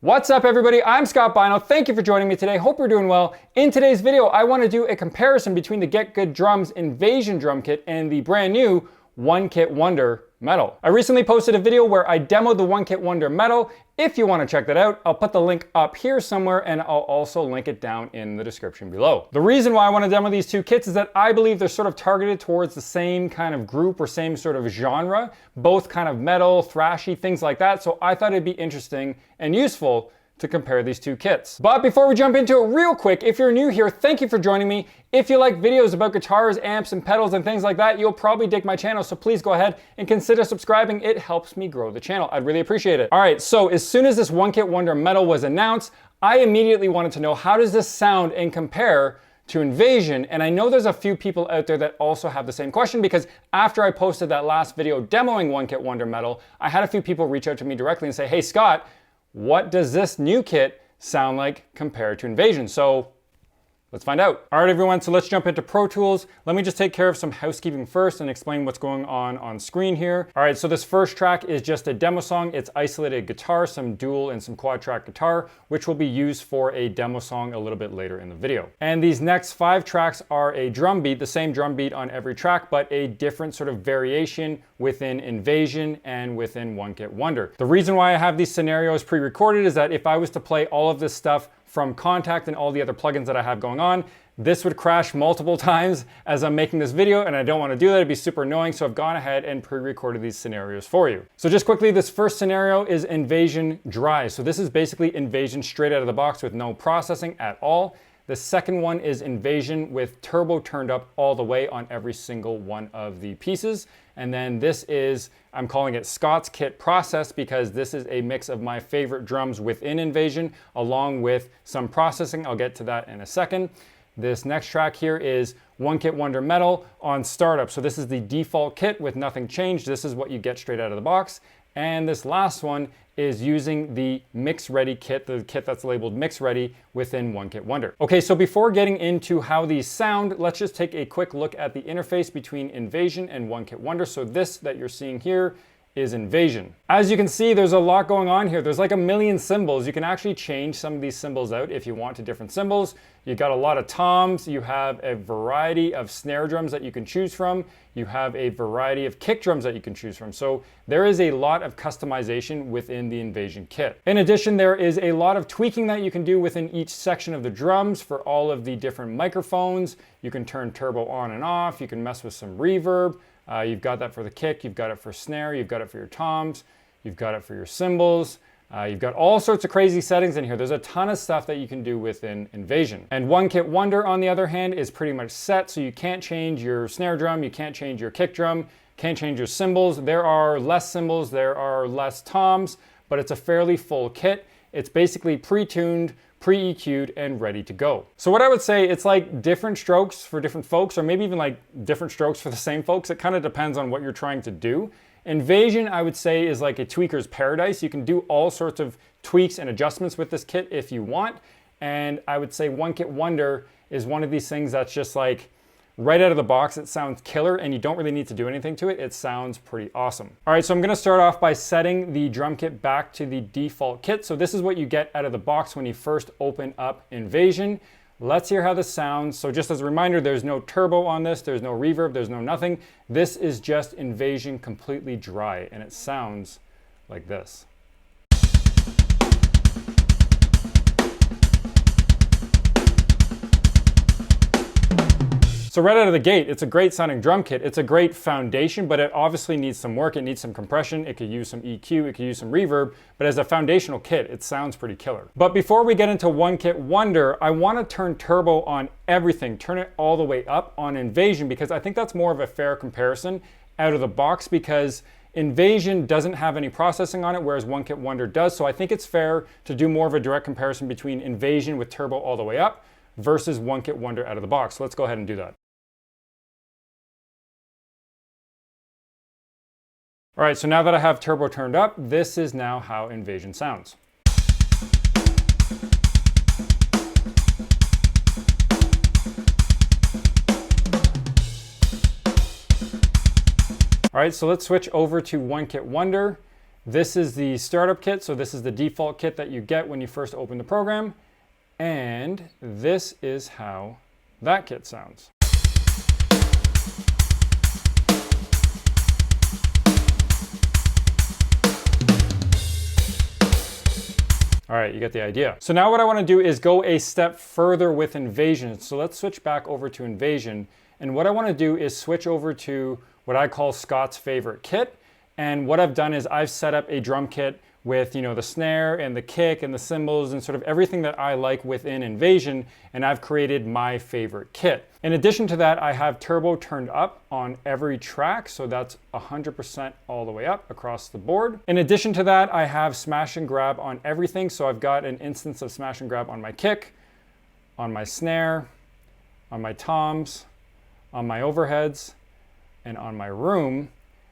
What's up everybody, I'm Scott Bino. Thank you for joining me today. Hope you're doing well. In today's video, I want to do a comparison between the GetGood Drums Invasion drum kit and the brand new One Kit Wonder Metal. I recently posted a video where I demoed the One Kit Wonder Metal. If you want to check that out, I'll put the link up here somewhere and I'll also link it down in the description below. The reason why I want to demo these two kits is that I believe they're sort of targeted towards the same kind of group or same sort of genre, both kind of metal, thrashy, things like that. So I thought it'd be interesting and useful to compare these two kits. But before we jump into it real quick, if you're new here, thank you for joining me. If you like videos about guitars, amps, and pedals and things like that, you'll probably dig my channel, so please go ahead and consider subscribing. It helps me grow the channel. I'd really appreciate it. All right, so as soon as this One Kit Wonder Metal was announced, I immediately wanted to know, how does this sound and compare to Invasion? And I know there's a few people out there that also have the same question, because after I posted that last video demoing One Kit Wonder Metal, I had a few people reach out to me directly and say, hey Scott, what does this new kit sound like compared to Invasion? So let's find out. All right, everyone, so let's jump into Pro Tools. Let me just take care of some housekeeping first and explain what's going on screen here. All right, so this first track is just a demo song. It's isolated guitar, some dual and some quad track guitar, which will be used for a demo song a little bit later in the video. And these next 5 tracks are a drum beat, the same drum beat on every track, but a different sort of variation within Invasion and within One Kit Wonder. The reason why I have these scenarios pre-recorded is that if I was to play all of this stuff from Contact and all the other plugins that I have going on, this would crash multiple times as I'm making this video, and I don't want to do that. It'd be super annoying, so I've gone ahead and pre-recorded these scenarios for you. So just quickly, this first scenario is Invasion Dry. So this is basically Invasion straight out of the box with no processing at all. The second one is Invasion with turbo turned up all the way on every single one of the pieces. And then this is, I'm calling it Scott's Kit Process, because this is a mix of my favorite drums within Invasion, along with some processing. I'll get to that in a second. This next track here is One Kit Wonder Metal on startup. So this is the default kit with nothing changed. This is what you get straight out of the box. And this last one is using the Mix Ready kit, the kit that's labeled Mix Ready within One Kit Wonder. Okay, so before getting into how these sound, let's just take a quick look at the interface between Invasion and One Kit Wonder. So this that you're seeing here is Invasion. As you can see, there's a lot going on here. There's like a million symbols. You can actually change some of these symbols out if you want to different symbols. You got a lot of toms. You have a variety of snare drums that you can choose from. You have a variety of kick drums that you can choose from. So there is a lot of customization within the Invasion kit. In addition, there is a lot of tweaking that you can do within each section of the drums for all of the different microphones. You can turn turbo on and off. You can mess with some reverb. You've got that for the kick, you've got it for snare, you've got it for your toms, you've got it for your cymbals. You've got all sorts of crazy settings in here. There's a ton of stuff that you can do within Invasion. And One Kit Wonder, on the other hand, is pretty much set, so you can't change your snare drum, you can't change your kick drum, can't change your cymbals. There are less cymbals, there are less toms, but it's a fairly full kit. It's basically pre-tuned, pre-EQ'd, and ready to go. So what I would say, it's like different strokes for different folks, or maybe even like different strokes for the same folks. It kind of depends on what you're trying to do. Invasion, I would say, is like a tweaker's paradise. You can do all sorts of tweaks and adjustments with this kit if you want. And I would say One Kit Wonder is one of these things that's just like, right out of the box, it sounds killer and you don't really need to do anything to it. It sounds pretty awesome. All right, so I'm gonna start off by setting the drum kit back to the default kit. So this is what you get out of the box when you first open up Invasion. Let's hear how this sounds. So just as a reminder, there's no turbo on this, there's no reverb, there's no nothing. This is just Invasion completely dry, and it sounds like this. So right out of the gate, it's a great sounding drum kit. It's a great foundation, but it obviously needs some work. It needs some compression. It could use some EQ. It could use some reverb. But as a foundational kit, it sounds pretty killer. But before we get into One Kit Wonder, I want to turn turbo on everything. Turn it all the way up on Invasion, because I think that's more of a fair comparison out of the box, because Invasion doesn't have any processing on it, whereas One Kit Wonder does. So I think it's fair to do more of a direct comparison between Invasion with turbo all the way up versus One Kit Wonder out of the box. So let's go ahead and do that. All right, so now that I have turbo turned up, this is now how Invasion sounds. All right, so let's switch over to One Kit Wonder. This is the startup kit, so this is the default kit that you get when you first open the program. And this is how that kit sounds. All right, you get the idea. So now what I want to do is go a step further with Invasion. So let's switch back over to Invasion. And what I want to do is switch over to what I call Scott's favorite kit. And what I've done is I've set up a drum kit with, you know, the snare and the kick and the cymbals and sort of everything that I like within Invasion, and I've created my favorite kit. In addition to that, I have turbo turned up on every track, so that's 100% all the way up across the board. In addition to that, I have smash and grab on everything, so I've got an instance of smash and grab on my kick, on my snare, on my toms, on my overheads, and on my room.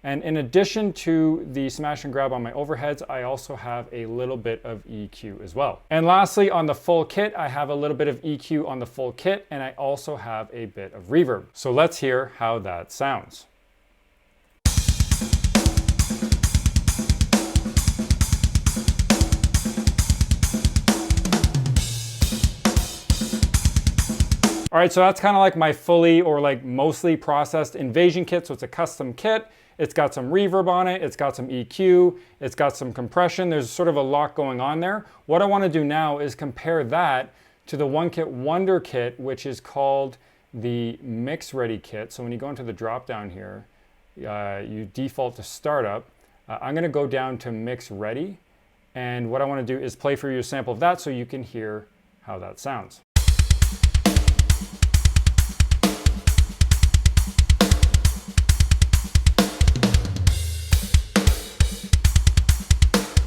And in addition to the smash and grab on my overheads, I also have a little bit of EQ as well. And lastly, on the full kit, I have a little bit of EQ on the full kit, and I also have a bit of reverb. So let's hear how that sounds. All right, so that's kind of like my fully or like mostly processed Invasion kit. So it's a custom kit. It's got some reverb on it. It's got some EQ. It's got some compression. There's sort of a lot going on there. What I want to do now is compare that to the One Kit Wonder kit, which is called the Mix Ready kit. So when you go into the drop down here, you default to startup. I'm going to go down to Mix Ready. And what I want to do is play for you a sample of that so you can hear how that sounds.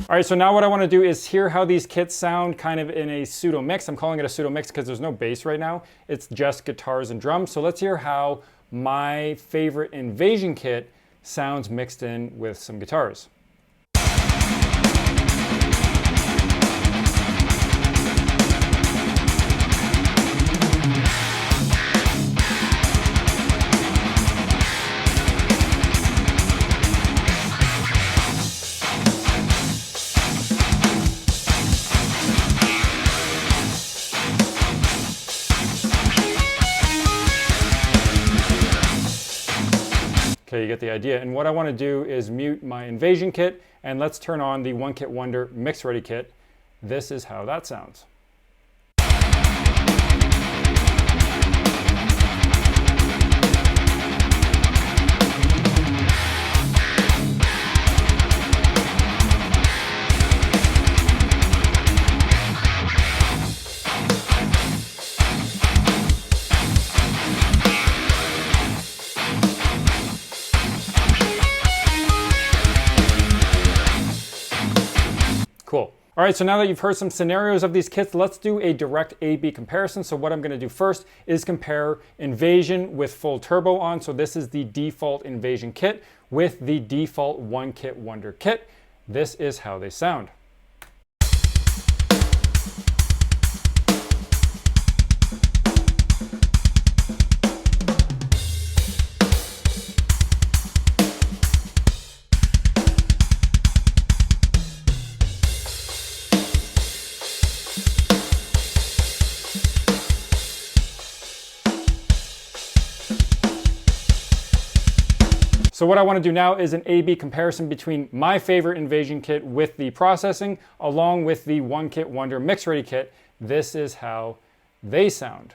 All right, so now what I want to do is hear how these kits sound kind of in a pseudo mix. I'm calling it a pseudo mix because there's no bass right now. It's just guitars and drums. So let's hear how my favorite Invasion kit sounds mixed in with some guitars. Okay, you get the idea. And what I want to do is mute my Invasion kit, and let's turn on the One Kit Wonder Mix Ready kit. This is how that sounds. Cool. All right, so now that you've heard some scenarios of these kits, let's do a direct A/B comparison. So what I'm going to do first is compare Invasion with full turbo on. So this is the default Invasion kit with the default One Kit Wonder kit. This is how they sound. So what I want to do now is an A/B comparison between my favorite Invasion kit with the processing along with the One Kit Wonder Mix Ready kit. This is how they sound.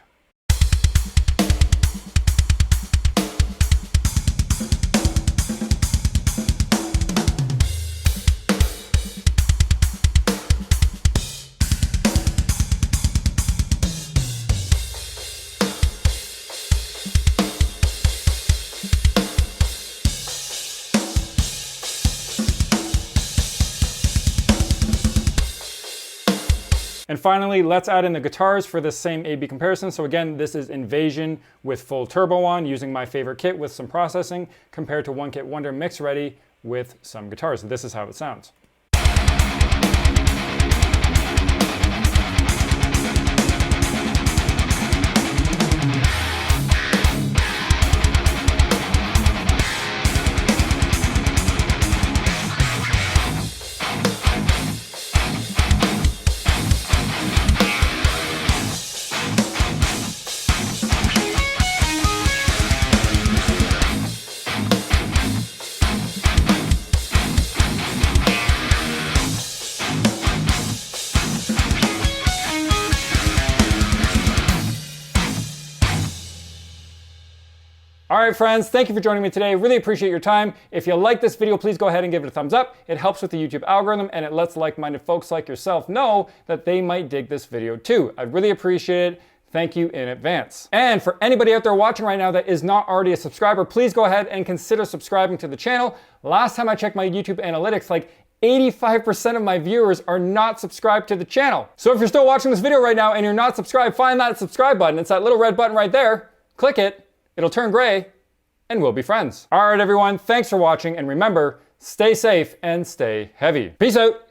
And finally, let's add in the guitars for this same A/B comparison. So again, this is Invasion with full turbo on using my favorite kit with some processing compared to One Kit Wonder Mix Ready with some guitars. This is how it sounds. All right, friends, thank you for joining me today. Really appreciate your time. If you like this video, please go ahead and give it a thumbs up. It helps with the YouTube algorithm, and it lets like-minded folks like yourself know that they might dig this video too. I'd really appreciate it. Thank you in advance. And for anybody out there watching right now that is not already a subscriber, please go ahead and consider subscribing to the channel. Last time I checked my YouTube analytics, like 85% of my viewers are not subscribed to the channel. So if you're still watching this video right now and you're not subscribed, find that subscribe button. It's that little red button right there. Click it. It'll turn gray, and we'll be friends. All right, everyone, thanks for watching, and remember, stay safe and stay heavy. Peace out.